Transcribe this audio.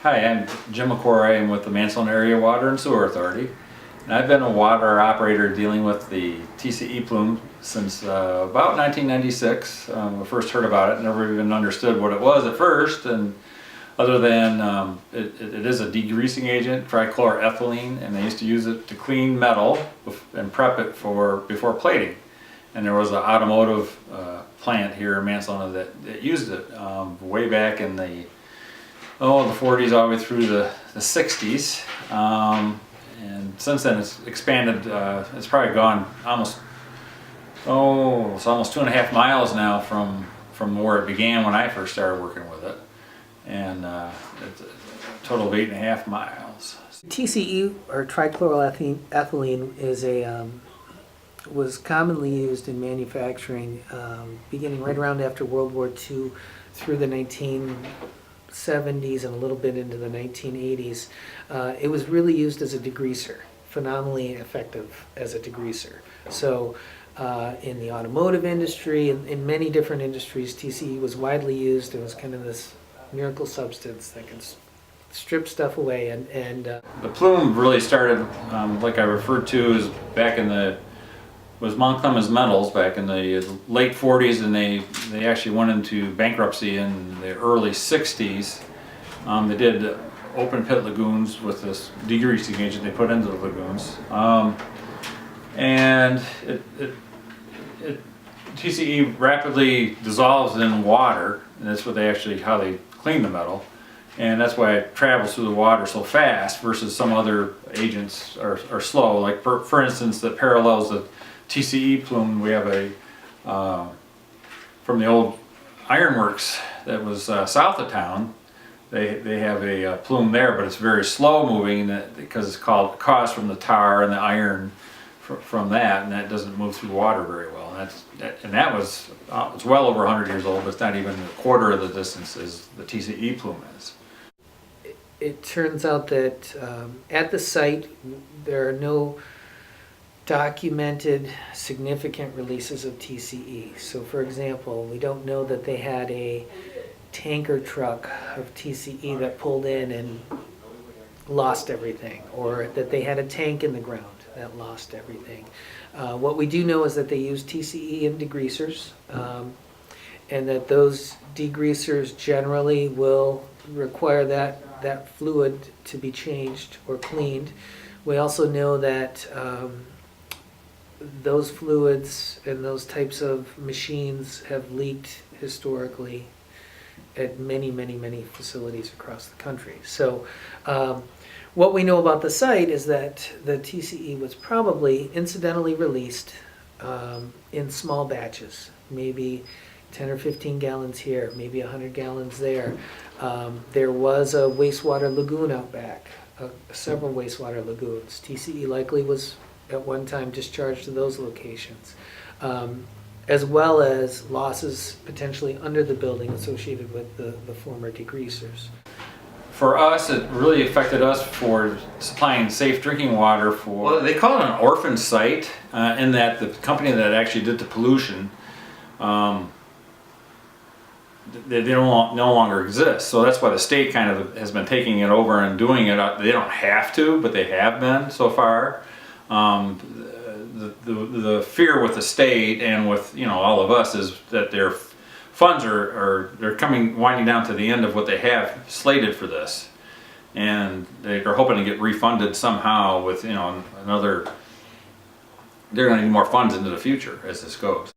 Hi, I'm Jim McCoy. I'm with the Mansfield Area Water and Sewer Authority. And I've been a water operator dealing with the TCE plume since about 1996. I first heard about it, never even understood what it was at first, and other than it is a degreasing agent, trichloroethylene, and they used to use it to clean metal and prep it for before plating. And there was an automotive plant here in Mansfield that used it way back in the 40s all the way through the 60s. And since then it's expanded. It's probably gone it's almost 2.5 miles now from where it began when I first started working with it. And it's a total of 8.5 miles. TCE, or trichloroethylene, was commonly used in manufacturing beginning right around after World War II through the 1970s and a little bit into the 1980s. It was really used as a degreaser, phenomenally effective as a degreaser. So in the automotive industry, in many different industries, TCE was widely used. It was kind of this miracle substance that can strip stuff away. And the plume really started, like I referred to, is back in was Mount Clemens Metals back in the late 40s, and they actually went into bankruptcy in the early 60s. They did open pit lagoons with this degreasing agent they put into the lagoons, and TCE rapidly dissolves in water, and that's what how they clean the metal, and that's why it travels through the water so fast versus some other agents are slow. Like for instance, that parallels the TCE plume. We have from the old ironworks that was south of town. They have a plume there, but it's very slow moving because it's caused from the tar and the iron from that, and that doesn't move through water very well. And that was it's well over 100 years old, but it's not even a quarter of the distance as the TCE plume is. it turns out that at the site there are no documented significant releases of TCE. So for example, we don't know that they had a tanker truck of TCE that pulled in and lost everything, or that they had a tank in the ground that lost everything. What we do know is that they use TCE in degreasers, and that those degreasers generally will require that fluid to be changed or cleaned. We also know that those fluids and those types of machines have leaked historically at many facilities across the country. So what we know about the site is that the TCE was probably incidentally released in small batches, maybe 10 or 15 gallons here, maybe 100 gallons there. There was a wastewater lagoon out back, several wastewater lagoons. TCE likely was at one time discharged to those locations, as well as losses potentially under the building associated with the former degreasers. For us, it really affected us for supplying safe drinking water well, they call it an orphan site, in that the company that actually did the pollution, they no longer exist. So that's why the state kind of has been taking it over and doing it. They don't have to, but they have been so far. The fear with the state and with all of us is that their funds they're winding down to the end of what they have slated for this, and they're hoping to get refunded somehow with they're going to need more funds into the future as this goes.